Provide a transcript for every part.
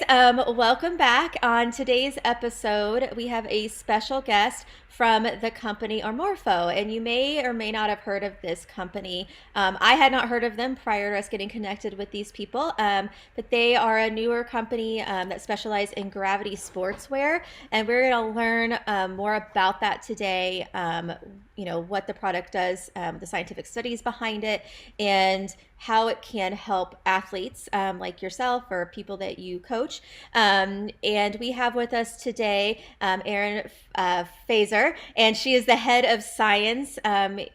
Welcome back. On today's episode, we have a special guest from the company Omorpho, and you may or may not have heard of this company. I had not heard of them prior to us getting connected with these people, but they are a newer company that specialize in gravity sportswear, and we're going to learn more about that today. What the product does, the scientific studies behind it, and how it can help athletes like yourself or people that you coach. And we have with us today Erin Feser, and she is the head of science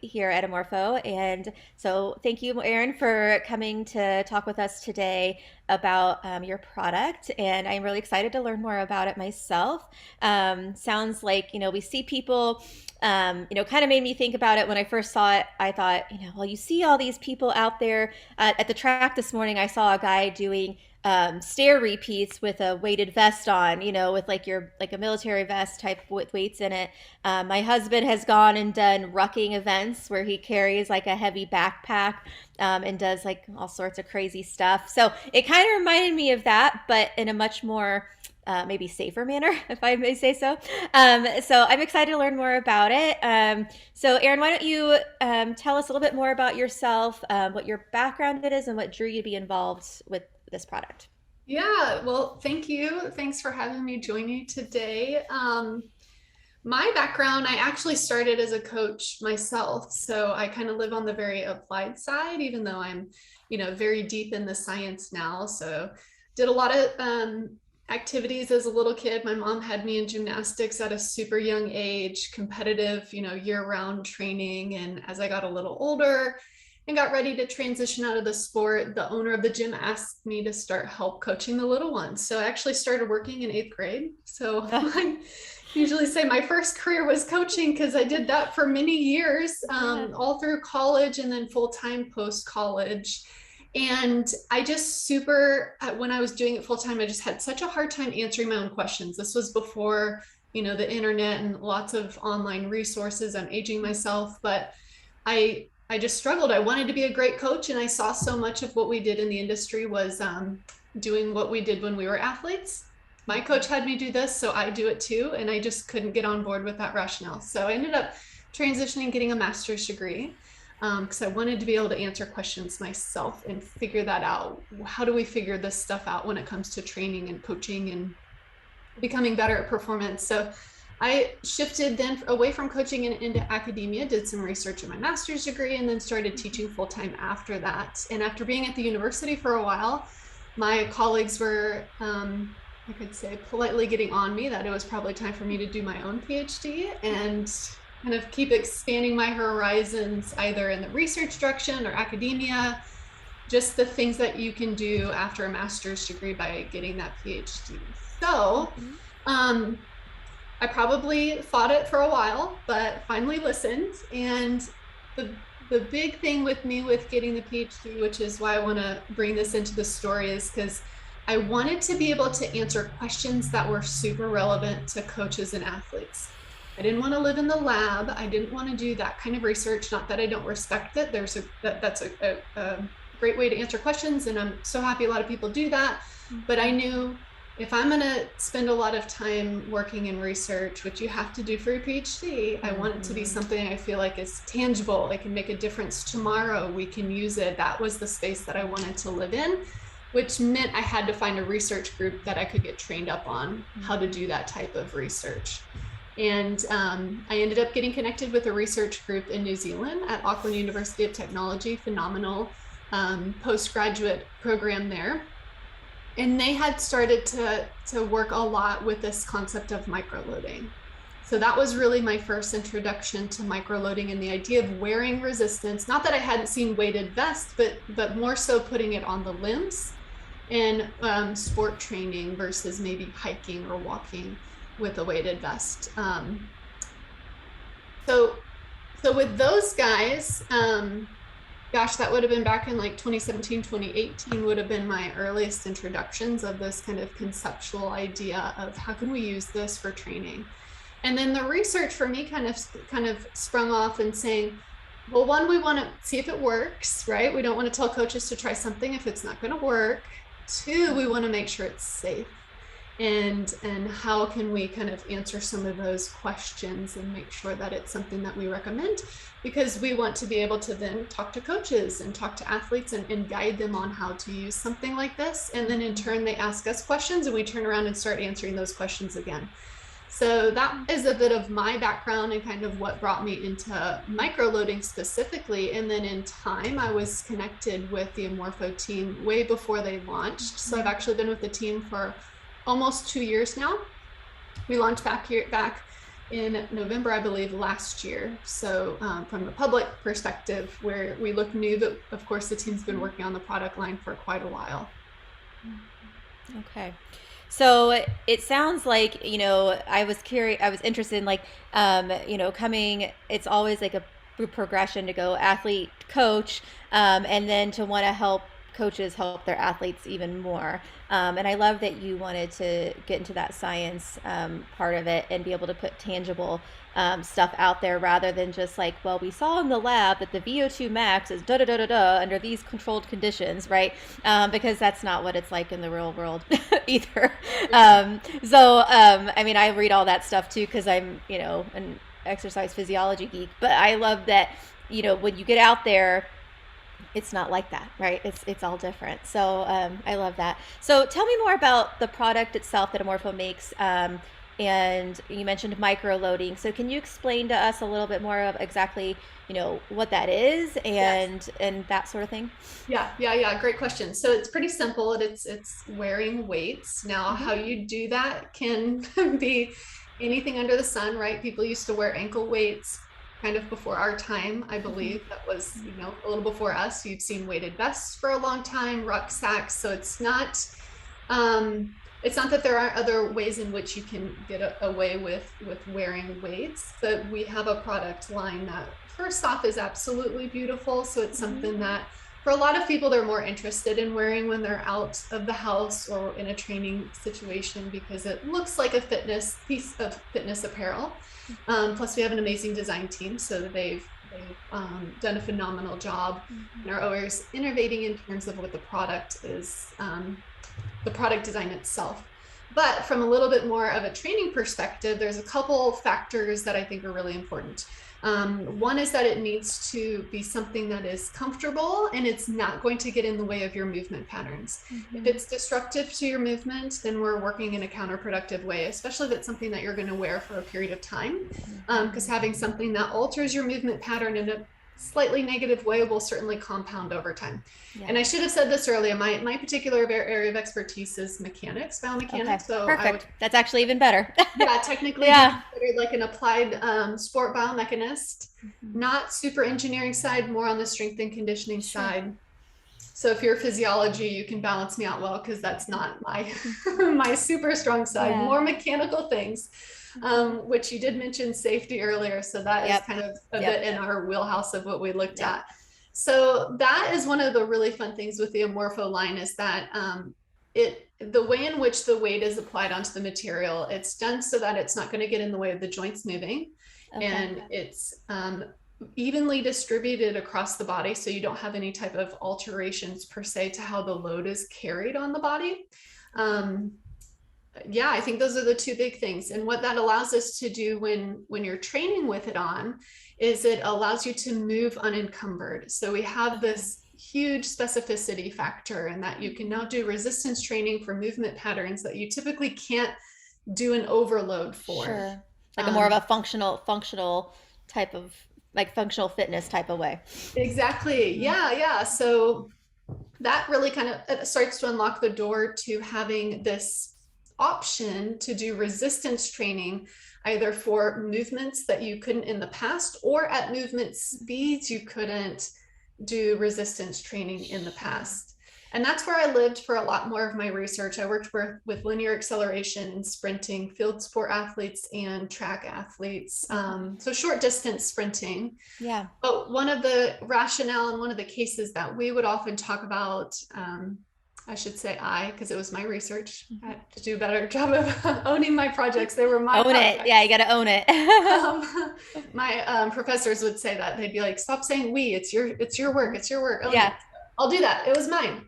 here at Omorpho. And so thank you, Erin, for coming to talk with us today about your product. And I'm really excited to learn more about it myself. Sounds like, we see people kind of made me think about it when I first saw it. I thought, well, you see all these people out there at the track this morning. I saw a guy doing stair repeats with a weighted vest on, with like a military vest type with weights in it. My husband has gone and done rucking events where he carries like a heavy backpack and does like all sorts of crazy stuff. So it kind of reminded me of that, but in a much more maybe safer manner, if I may say so. So I'm excited to learn more about it. So Erin, why don't you tell us a little bit more about yourself, what your background is, and what drew you to be involved with this product? Yeah, well, thank you. Thanks for having me join you today. My background, I actually started as a coach myself. So I kind of live on the very applied side, even though I'm, very deep in the science now. So did a lot of activities as a little kid. My mom had me in gymnastics at a super young age, competitive, year-round training. And as I got a little older and got ready to transition out of the sport, the owner of the gym asked me to start help coaching the little ones. So I actually started working in 8th grade. So I usually say my first career was coaching because I did that for many years, all through college and then full-time post-college. And I just when I was doing it full-time, I just had such a hard time answering my own questions. This was before, the internet and lots of online resources. I'm aging myself, but I just struggled. I wanted to be a great coach, and I saw so much of what we did in the industry was doing what we did when we were athletes. My coach had me do this, so I do it too, and I just couldn't get on board with that rationale. So I ended up transitioning, getting a master's degree, because I wanted to be able to answer questions myself and figure that out. How do we figure this stuff out when it comes to training and coaching and becoming better at performance? So I shifted then away from coaching and into academia, did some research in my master's degree, and then started teaching full-time after that. And after being at the university for a while, my colleagues were, I could say, politely getting on me that it was probably time for me to do my own PhD and kind of keep expanding my horizons, either in the research direction or academia, just the things that you can do after a master's degree by getting that PhD. So, I probably fought it for a while, but finally listened. And the big thing with me with getting the PhD, which is why I want to bring this into the story, is because I wanted to be able to answer questions that were super relevant to coaches and athletes. I didn't want to live in the lab. I didn't want to do that kind of research. Not that I don't respect it. That's a great way to answer questions, and I'm so happy a lot of people do that. But I knew if I'm going to spend a lot of time working in research, which you have to do for your PhD, I want it to be something I feel like is tangible. It can make a difference tomorrow. We can use it. That was the space that I wanted to live in, which meant I had to find a research group that I could get trained up on how to do that type of research. And I ended up getting connected with a research group in New Zealand at Auckland University of Technology, phenomenal postgraduate program there. And they had started to work a lot with this concept of microloading. So that was really my first introduction to microloading and the idea of wearing resistance. Not that I hadn't seen weighted vests, but more so putting it on the limbs in sport training versus maybe hiking or walking with a weighted vest. So with those guys, gosh, that would have been back in like 2017, 2018 would have been my earliest introductions of this kind of conceptual idea of how can we use this for training. And then the research for me kind of sprung off and saying, well, one, we want to see if it works, right? We don't want to tell coaches to try something if it's not going to work. Two, we want to make sure it's safe. and how can we kind of answer some of those questions and make sure that it's something that we recommend, because we want to be able to then talk to coaches and talk to athletes and guide them on how to use something like this. And then in turn, they ask us questions and we turn around and start answering those questions again. So that is a bit of my background and kind of what brought me into microloading specifically. And then in time, I was connected with the Omorpho team way before they launched. So I've actually been with the team for almost 2 years now. We launched back in November, I believe, last year. So from the public perspective, where we look new, but of course the team's been working on the product line for quite a while. Okay. So it sounds like, I was curious, I was interested in like, coming, it's always like a progression to go athlete, coach, and then to want to help coaches help their athletes even more. And I love that you wanted to get into that science part of it and be able to put tangible stuff out there rather than just like, well, we saw in the lab that the VO2 max is da da da da da under these controlled conditions, right? Because that's not what it's like in the real world either. I mean, I read all that stuff too because I'm, an exercise physiology geek, but I love that, when you get out there, it's not like that, right? It's all different. So I love that. So tell me more about the product itself that Omorpho makes. And you mentioned micro loading. So can you explain to us a little bit more of exactly, what that is Yes. and that sort of thing? Yeah. Great question. So it's pretty simple. It's wearing weights. Now, Mm-hmm. how you do that can be anything under the sun, right? People used to wear ankle weights kind of before our time, I Mm-hmm. believe. That was, a little before us. You've seen weighted vests for a long time, rucksacks. So it's not that there aren't other ways in which you can get away with wearing weights, but we have a product line that first off is absolutely beautiful. So it's Mm-hmm. something that for a lot of people they're more interested in wearing when they're out of the house or in a training situation because it looks like a fitness piece of fitness apparel. Plus, we have an amazing design team, so they've done a phenomenal job and are always innovating in terms of what the product is, the product design itself. But from a little bit more of a training perspective, there's a couple factors that I think are really important. One is that it needs to be something that is comfortable and it's not going to get in the way of your movement patterns. If Mm-hmm. it's disruptive to your movement, then we're working in a counterproductive way, especially if it's something that you're going to wear for a period of time. Because having something that alters your movement pattern in a slightly negative way will certainly compound over time. Yeah. And I should have said this earlier. My particular area of expertise is mechanics, Okay. biomechanics. So I would, Perfect. That's actually even better. yeah, technically be Yeah. considered like an applied sport biomechanist, Mm-hmm. not super engineering side, more on the strength and conditioning Sure. side. So if you're physiology, you can balance me out well because that's not my my super strong side. Yeah. More mechanical things, Mm-hmm. which you did mention safety earlier. So that is Yep. kind of a Yep. bit in our wheelhouse of what we looked Yep. at. So that is one of the really fun things with the Omorpho line is that the way in which the weight is applied onto the material, it's done so that it's not going to get in the way of the joints moving, Okay. and it's evenly distributed across the body, so you don't have any type of alterations per se to how the load is carried on the body. Um, yeah, I think those are the two big things. And what that allows us to do when you're training with it on is it allows you to move unencumbered. So we have Okay. this huge specificity factor in that you can now do resistance training for movement patterns that you typically can't do an overload for. Sure. Like a more of Um, a functional type of like functional fitness type of way. exactly. Hmm. Yeah. So that really kind of starts to unlock the door to having this option to do resistance training either for movements that you couldn't in the past or at movement speeds you couldn't do resistance training in the past. And that's where I lived for a lot more of my research. I worked with linear acceleration and sprinting, field sport athletes and track athletes, so short distance sprinting. Yeah. But one of the rationale and one of the cases that we would often talk about, I should say because it was my research. I had to do a better job of owning my projects. They were my Own it. Yeah, you projects. got to own it. My professors would say that they'd be like, "Stop saying we. It's your work. It's your work. Own it." Yeah. I'll do that. It was mine.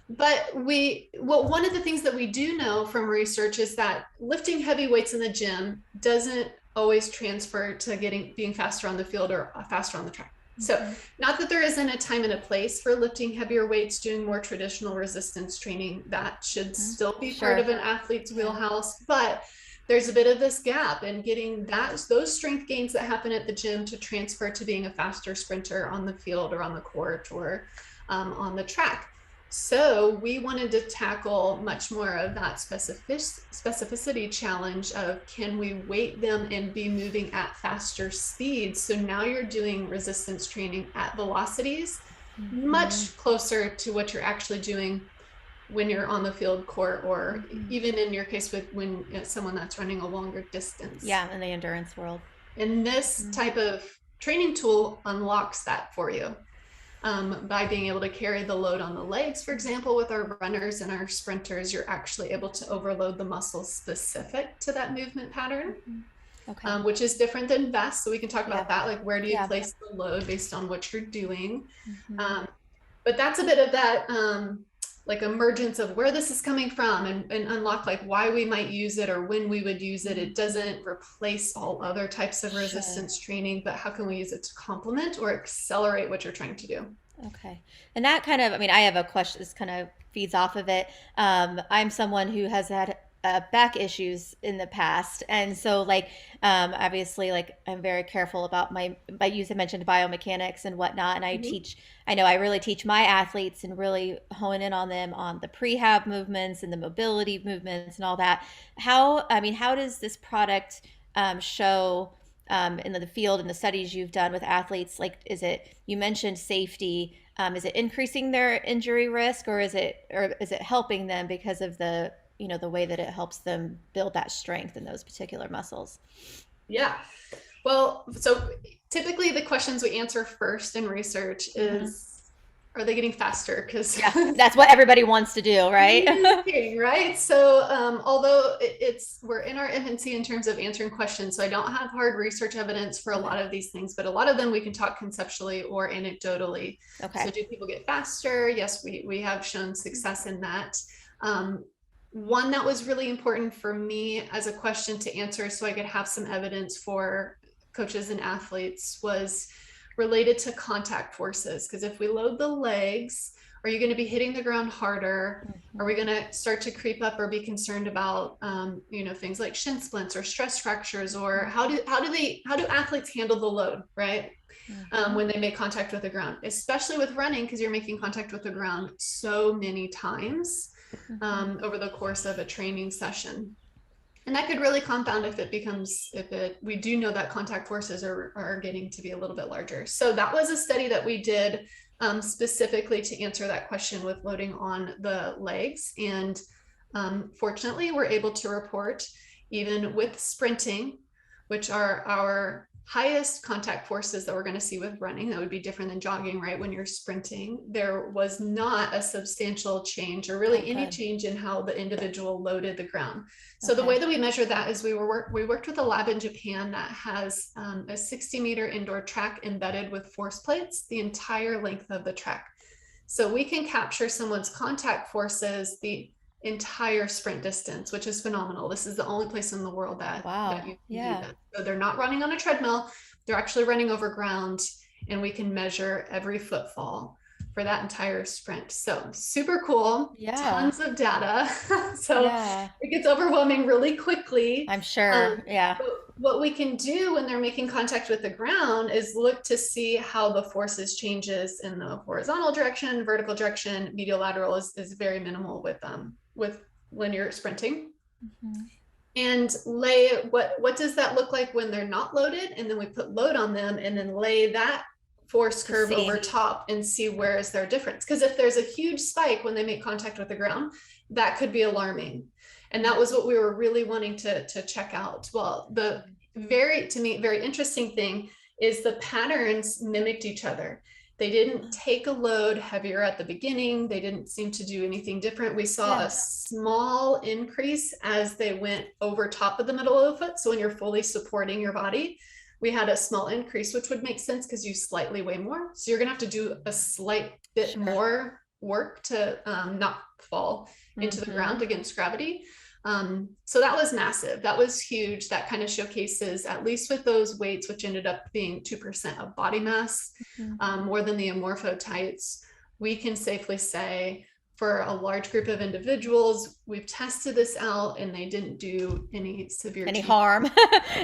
But one of the things that we do know from research is that lifting heavy weights in the gym doesn't always transfer to being faster on the field or faster on the track. So, Mm-hmm. not that there isn't a time and a place for lifting heavier weights, doing more traditional resistance training, that should Mm-hmm. still be part Sure. of an athlete's Yeah. wheelhouse, but there's a bit of this gap in getting those strength gains that happen at the gym to transfer to being a faster sprinter on the field or on the court or on the track. So we wanted to tackle much more of that specificity challenge of, can we weight them and be moving at faster speeds? So now you're doing resistance training at velocities Mm-hmm. much closer to what you're actually doing when you're on the field court, or Mm-hmm. even in your case with when it's someone that's running a longer distance. Yeah, in the endurance world. And this Mm-hmm. type of training tool unlocks that for you, by being able to carry the load on the legs. For example, with our runners and our sprinters, you're actually able to overload the muscles specific to that movement pattern, Mm-hmm. Okay. which is different than vests. So we can talk Yeah. about that, like where do you Yeah. place the load based on what you're doing. Mm-hmm. Um, but that's a bit of that, like emergence of where this is coming from, and unlock like why we might use it or when we would use it. It doesn't replace all other types of Sure. resistance training, but how can we use it to complement or accelerate what you're trying to do? Okay. And that kind of, I mean, I have a question, this kind of feeds off of it. I'm someone who has had back issues in the past. And so, like, obviously, like, I'm very careful about you mentioned biomechanics and whatnot. And Mhm. I know I really teach my athletes and really hone in on them on the prehab movements and the mobility movements and all that. How does this product show? In the field and the studies you've done with athletes, like, you mentioned safety, is it increasing their injury risk, or is it helping them because of the way that it helps them build that strength in those particular muscles? Yeah. Well, so typically the questions we answer first in research Hmm. is, are they getting faster? Because Yeah, that's what everybody wants to do, right? right? So, although we're in our infancy in terms of answering questions, so I don't have hard research evidence for a Okay. lot of these things, but a lot of them we can talk conceptually or anecdotally. So, Okay. do people get faster? Yes, we have shown success in that. Um, One that was really important for me as a question to answer, so I could have some evidence for coaches and athletes, was related to contact forces. Because if we load the legs, are you going to be hitting the ground harder? Are we Hmm. going to start to creep up or be concerned about, things like shin splints or stress fractures? Or how do athletes handle the load, right? Hmm. When they make contact with the ground, especially with running, because you're making contact with the ground so many times Hmm. over the course of a training session. And that could really compound we do know that contact forces are getting to be a little bit larger. So that was a study that we did, specifically to answer that question with loading on the legs. And fortunately, we're able to report, even with sprinting, which are our highest contact forces that we're going to see with running, that would be different than jogging, right? When you're sprinting, there was not a substantial change or Oh, really any good. change in how the individual loaded the ground. So the Okay. way that we measure that is we worked with a lab in Japan that has, a 60-meter indoor track embedded with force plates the entire length of the track. So we can capture someone's contact forces the entire sprint distance, which is phenomenal. This is the only place in the world that Wow. you can do Yeah. that. So they're not running on a treadmill, they're actually running over ground, and we can measure every footfall for that entire sprint. So super cool, Yeah. tons of data. So Yeah. it gets overwhelming really quickly. I'm Um, sure. Yeah. but what we can do when they're making contact with the ground is look to see how the forces changes in the horizontal direction, vertical direction. Medial lateral is very minimal with when you're sprinting. Hmm. And lay what does that look like when they're not loaded? And then we put load on them and then lay that force To curve over see. top and see where is their difference. Because if there's a huge spike when they make contact with the ground, that could be alarming. And that was what we were really wanting to check out. Well, the to me, very interesting thing is the patterns mimicked each other. They didn't take a load heavier at the beginning. They didn't seem to do anything different. We saw Yeah. a small increase as they went over top of the middle of the foot. So when you're fully supporting your body, we had a small increase, which would make sense because you slightly weigh more. So you're going to have to do a slight bit Sure. more work to not fall into the Mm-hmm. ground against gravity. So that was massive. That was huge. That kind of showcases, at least with those weights, which ended up being 2% of body mass, Mm-hmm. more than the Omorpho tights, we can safely say for a large group of individuals, we've tested this out and they didn't do any severe Any change. harm,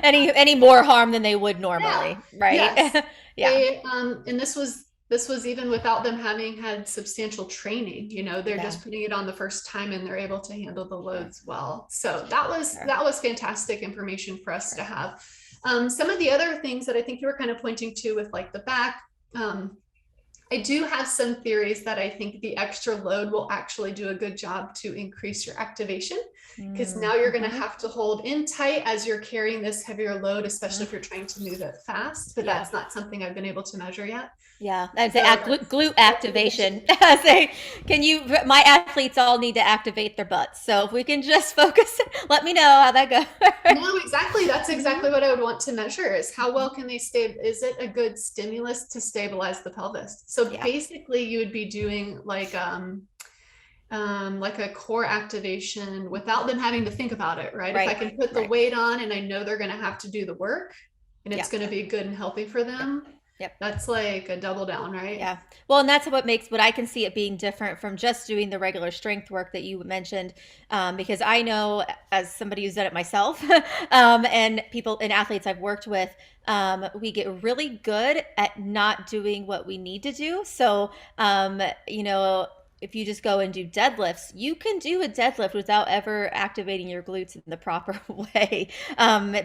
any more harm than they would Yeah. normally, right? Yes. Yeah. They and this was even without them having had substantial training. They're Yeah. just putting it on the first time and they're able to handle the Sure. loads well. So that was Sure. that was fantastic information for us to Sure. have. Some of the other things that I think you were kind of pointing to with like the back, I do have some theories that I think the extra load will actually do a good job to increase your activation, because now you're going to Mm-hmm. have to hold in tight as you're carrying this heavier load, Mm-hmm. especially if you're trying to move it fast, but Yeah. that's not something I've been able to measure yet. Yeah, I'd say So glute activation. I say, can you? My athletes all need to activate their butts. So if we can just focus, let me know how that goes. no, exactly. That's Mhm. exactly what I would want to measure, is how well can they stay? Is it a good stimulus to stabilize the pelvis? So Yeah, basically you would be doing like a core activation without them having to think about it, right? If I right, can put the right. weight on and I know they're going to have to do the work and Yeah, it's going to be good and healthy for yep, them, yep. that's like a double down, right? Yeah. Well, and that's what makes what I can see it being different from just doing the regular strength work that you mentioned. Because I know, as somebody who's done it myself, and people and athletes I've worked with, we get really good at not doing what we need to do. So, you know, if you just go and do deadlifts, you can do a deadlift without ever activating your glutes in the proper way.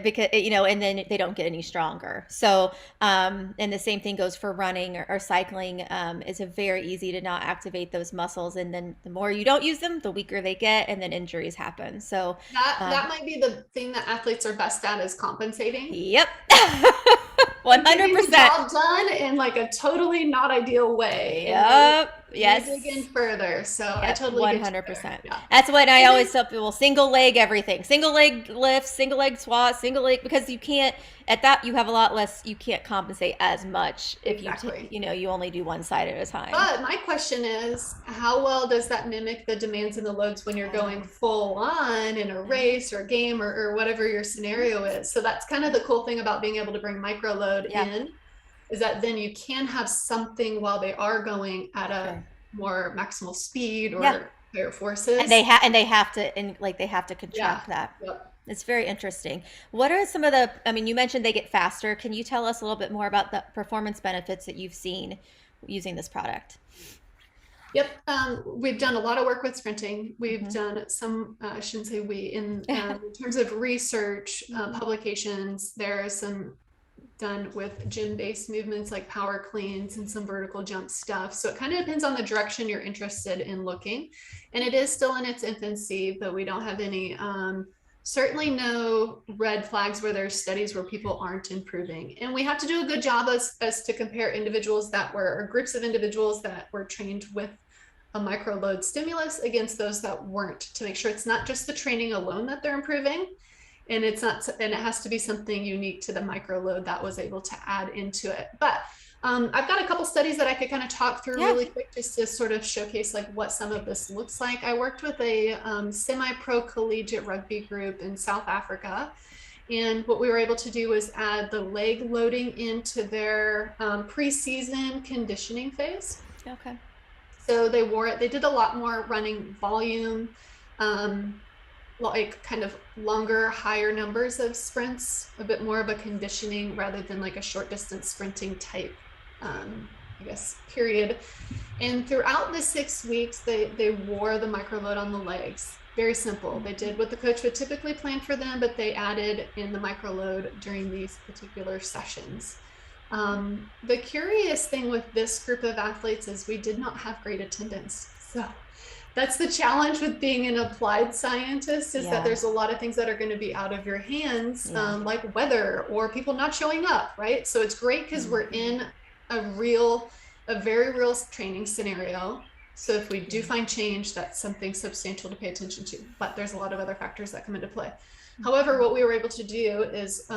Because, and then they don't get any stronger. So, and the same thing goes for running or cycling. It's a very easy to not activate those muscles, and then the more you don't use them, the weaker they get, and then injuries happen. So, That might be the thing that athletes are best at, is compensating yep, and getting the 100%. job done in like a totally not ideal way. And then Yep. you dig Yes. in further. So I Yep, totally get you there. 100%. Yeah. That's what I And then always tell people, single leg everything. Single leg lifts, single leg squats, single leg, because you can't at that you have a lot less, you can't compensate as much if exactly. you only do one side at a time. But my question is, how well does that mimic the demands and the loads when you're going full on in a race or a game, or whatever your scenario is? So that's kind of the cool thing about being able to bring micro load Yeah. in, is that then you can have something while they are going at a Sure. more maximal speed Yeah. or higher And forces. they have to, and like they have to Yeah. contract that. Yep. It's very interesting. What are some of the, I mean, you mentioned they get faster. Can you tell us a little bit more about the performance benefits that you've seen using this product? Yep. We've done a lot of work with sprinting. We've Hmm. done some, I shouldn't say we, in terms of research, Hmm. publications, there are some done with gym-based movements like power cleans and some vertical jump stuff. So it kind of depends on the direction you're interested in looking. And it is still in its infancy, but we don't have any, certainly no red flags where there's studies where people aren't improving. And we have to do a good job as to compare individuals that were, or groups of individuals that were trained with a micro load stimulus against those that weren't, to make sure it's not just the training alone that they're improving, and it's not, and it has to be something unique to the micro load that was able to add into it. But I've got a couple studies that I could kind of talk through Yeah. really quick, just to sort of showcase like what some of this looks like. I worked with a semi-pro collegiate rugby group in South Africa, and what we were able to do was add the leg loading into their preseason conditioning phase. Okay. So they wore it. They did a lot more running volume, like kind of longer, higher numbers of sprints, a bit more of a conditioning rather than like a short distance sprinting type, I guess, period. And throughout the 6 weeks, they wore the micro load on the legs. Very simple. They did what the coach would typically plan for them, but they added in the micro load during these particular sessions. The curious thing with this group of athletes is we did not have great attendance. So that's the challenge with being an applied scientist, is that Yeah. there's a lot of things that are going to be out of your hands, Yeah. like weather or people not showing up, right? So it's great because we're in a very real training scenario. So if we do find change, that's something substantial to pay attention to, but there's a lot of other factors that come into play. However, what we were able to do is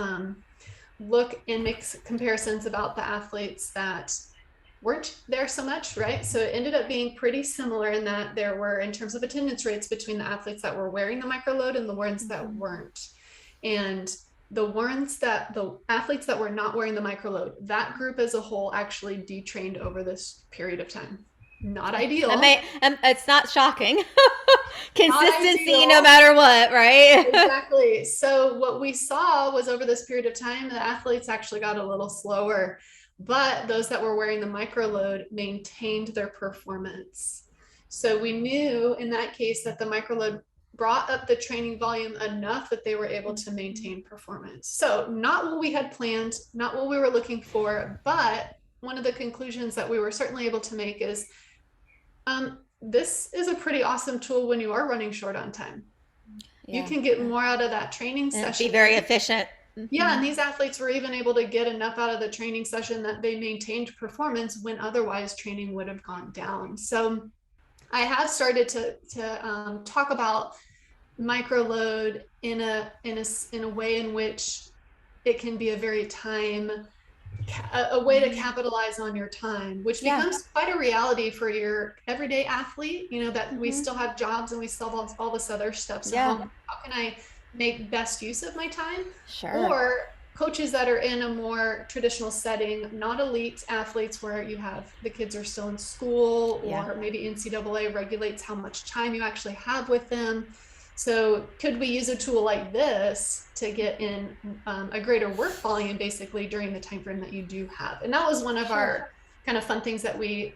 look and make comparisons about the athletes that weren't there so much, right? So it ended up being pretty similar in that there were, in terms of attendance rates, between the athletes that were wearing the microload and the ones that Mhm. weren't. And the athletes that were not wearing the microload, that group as a whole actually detrained over this period of time. Not ideal. It's not shocking. Not Consistency no ideal. matter what, right? Exactly. So what we saw was over this period of time, the athletes actually got a little slower, but those that were wearing the microload maintained their performance. So we knew in that case that the microload brought up the training volume enough that they were able to maintain performance. So not what we had planned, not what we were looking for, but one of the conclusions that we were certainly able to make is this is a pretty awesome tool when you are running short on time. You Yeah, can get yeah. more out of that training And be session. very efficient. Yeah, Hmm. and these athletes were even able to get enough out of the training session that they maintained performance when otherwise training would have gone down. So I have started to talk about microload in a way in which it can be a very a way to capitalize on your time, which Yeah. becomes quite a reality for your everyday athlete, that we Hmm. still have jobs and we still have all this other stuff. So Yeah. how can I make best use of my time? Sure. Or coaches that are in a more traditional setting, not elite athletes where you have the kids are still in school, Yeah. or maybe NCAA regulates how much time you actually have with them. So could we use a tool like this to get in a greater work volume basically during the time frame that you do have? And that was one of Sure. our kind of fun things that we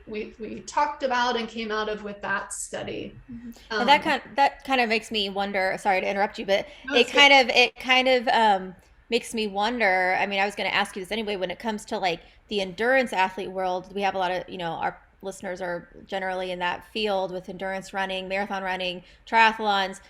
talked about and came out of with that study. And Um, that kind of makes me wonder. Sorry to interrupt you, but no, it's good. it kind of makes me wonder. I mean, I was going to ask you this anyway. When it comes to like the endurance athlete world, we have a lot of our listeners are generally in that field with endurance running, marathon running, triathlons.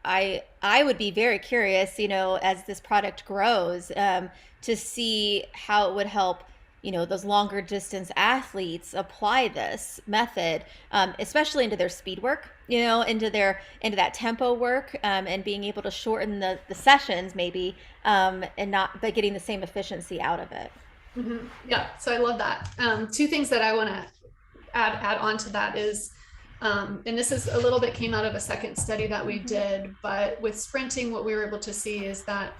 I would be very curious, as this product grows, to see how it would help those longer distance athletes apply this method, especially into their speed work, into that tempo work, and being able to shorten the sessions maybe, and not but getting the same efficiency out of it. Yeah, so I love that. Two things that I want to add on to that is, and this is a little bit came out of a second study that we Mm-hmm. did, but with sprinting, what we were able to see is that,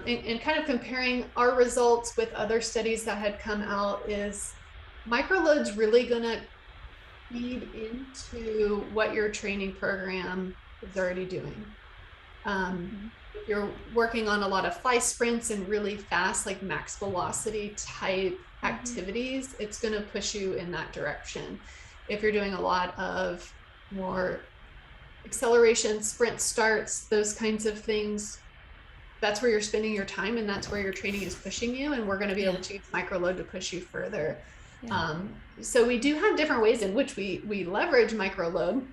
in kind of comparing our results with other studies that had come out, is microloads really going to feed into what your training program is already doing. Mm-hmm. If you're working on a lot of fly sprints and really fast, like max velocity type Mm-hmm. activities, it's going to push you in that direction. If you're doing a lot of more acceleration, sprint starts, those kinds of things, that's where you're spending your time and that's where your training is pushing you. And we're going to be Yeah. able to use microload to push you further. Yeah. So we do have different ways in which we leverage microload.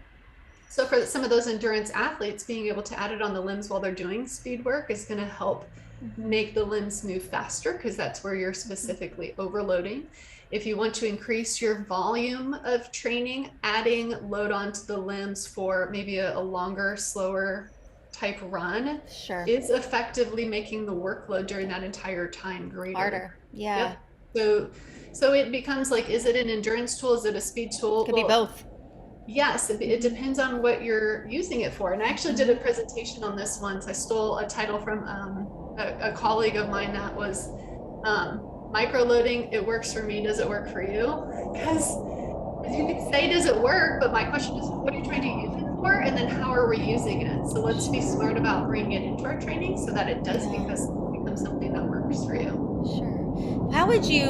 So for some of those endurance athletes, being able to add it on the limbs while they're doing speed work is going to help Mm-hmm. make the limbs move faster, because that's where you're Mm-hmm. specifically overloading. If you want to increase your volume of training, adding load onto the limbs for maybe a longer, slower type run Sure. is effectively making the workload during that entire time greater. Harder. Yeah. Yep. So it becomes like, is it an endurance tool? Is it a speed tool? Could be Well, both. yes, it Mm-hmm. depends on what you're using it for. And I actually did a Mm-hmm. presentation on this once. I stole a title from a colleague of mine that was, microloading. It works for me. Does it work for you? Because you could say, does it work? But my question is, what are you trying to use it for? And then how are we using it? So let's be Sure. smart about bringing it into our training so that it does Yeah. become something that works for you. Sure. How would you?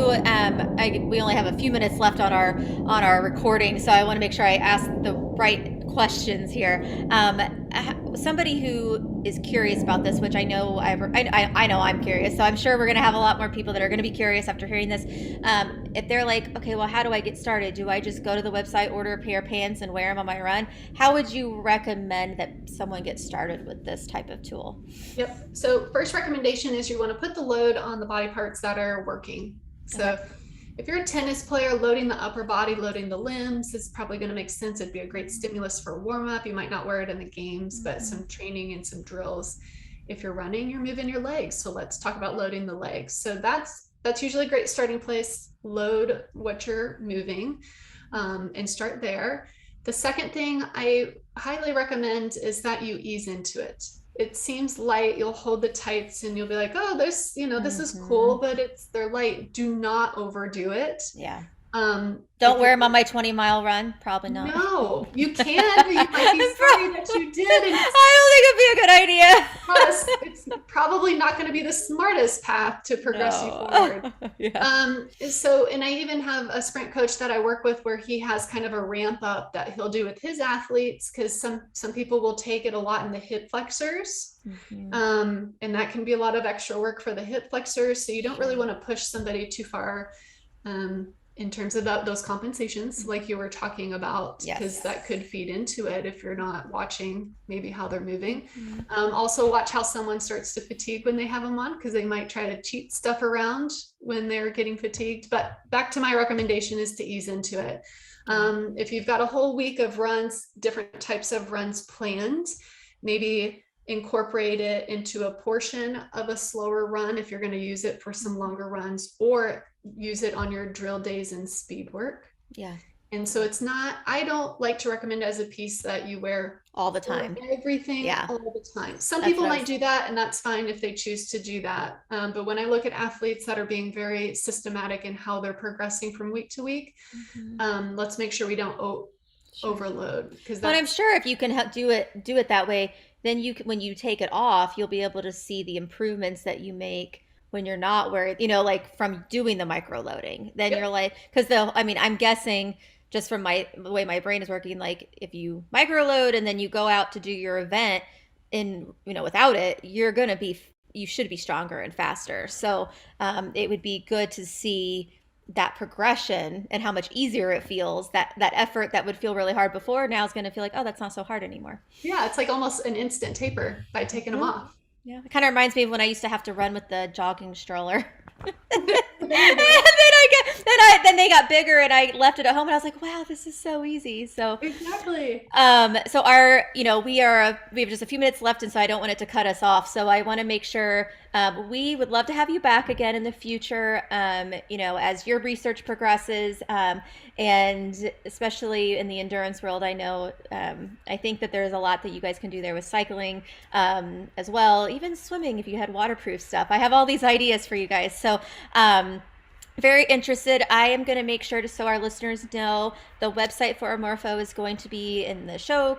We only have a few minutes left on our recording, so I want to make sure I ask the right questions here. Somebody who is curious about this, which I know I'm curious, so I'm sure we're going to have a lot more people that are going to be curious after hearing this. If they're like, okay, well, how do I get started? Do I just go to the website, order a pair of pants, and wear them on my run? How would you recommend that someone get started with this type of tool? Yep. So first recommendation is you want to put the load on the body parts that are working. Okay. So if you're a tennis player, loading the upper body, loading the limbs is probably going to make sense. It'd be a great stimulus for warm up. You might not wear it in the games, but Mm-hmm. some training and some drills. If you're running, you're moving your legs. So let's talk about loading the legs. So that's that's usually a great starting place. Load what you're moving, and start there. The second thing I highly recommend is that you ease into it. It seems light. You'll hold the tights and you'll be like, oh, this is Hmm. cool, but they're light. Do not overdo it. Yeah. Don't If wear you're them on my 20-mile run. Probably not. No, you can, but you might be sorry that you did. And I don't think it'd be a good idea. it's probably not going to be the smartest path to progress you No. forward. Yeah. And I even have a sprint coach that I work with where he has kind of a ramp up that he'll do with his athletes, because some people will take it a lot in the hip flexors. Hmm. And that can be a lot of extra work for the hip flexors. So you don't really Sure. want to push somebody too far, in terms of those compensations, like you were talking about, because Yes. that could feed into it if you're not watching maybe how they're moving. Mhm. Also, watch how someone starts to fatigue when they have them on, because they might try to cheat stuff around when they're getting fatigued. But back to my recommendation is to ease into it. Yeah. If you've got a whole week of runs, different types of runs planned, maybe incorporate it into a portion of a slower run if you're going to use it for some longer runs, or use it on your drill days and speed work. Yeah. And so it's not, I don't like to recommend as a piece that you wear All the for time. everything Yeah. all the time. Some That's people what I might was. do that, and that's fine if they choose to do that. But when I look at athletes that are being very systematic in how they're progressing from week to week, Mhm. let's make sure we don't Sure. overload, because Well, and I'm that's sure if you can do it that way, then when you take it off, you'll be able to see the improvements that you make when you're not where, like from doing the micro loading. Then you're yep. like, because I mean, I'm guessing just from the way my brain is working, like if you micro load and then you go out to do your event in, without it, you should be stronger and faster. So it would be good to see that progression and how much easier it feels. That effort that would feel really hard before now is going to feel like, oh, that's not so hard anymore. Yeah, it's like almost an instant taper by taking them Hmm. off. Yeah, it kind of reminds me of when I used to have to run with the jogging stroller. And There you go. then they got bigger and I left it at home and I was like, wow, this is so easy. So Exactly. so we have just a few minutes left, and so I don't want it to cut us off. So I want to make sure we would love to have you back again in the future. As your research progresses, and especially in the endurance world, I think that there's a lot that you guys can do there with cycling, as well. Even swimming, if you had waterproof stuff. I have all these ideas for you guys. So. Very interested. I am going to make sure to so our listeners know the website for Omorpho is going to be in the show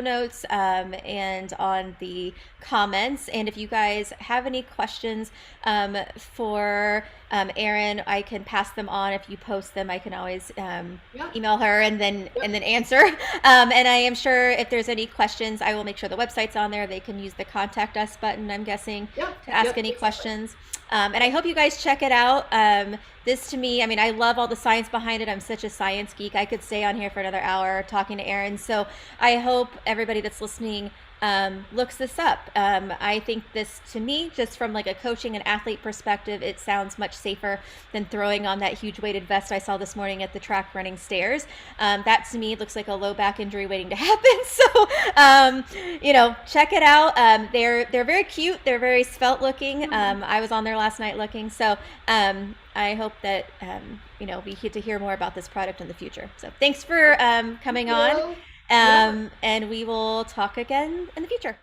notes, and on the comments. And if you guys have any questions for Erin, I can pass them on. If you post them, I can always Yeah. email her and then Yep. answer. And I am sure if there's any questions, I will make sure the website's on there. They can use the contact us button, I'm guessing, Yep. to ask Yep. any Exactly. questions. And I hope you guys check it out. This to me, I mean, I love all the science behind it. I'm such a science geek. I could stay on here for another hour talking to Erin. So I hope everybody that's listening looks this up. I think this, to me, just from like a coaching and athlete perspective, it sounds much safer than throwing on that huge weighted vest I saw this morning at the track running stairs. That to me looks like a low back injury waiting to happen. So, check it out. They're very cute. They're very svelte looking. Mhm. I was on there last night looking. So, I hope that we get to hear more about this product in the future. So thanks for Thank coming on, you. Yeah. and we will talk again in the future.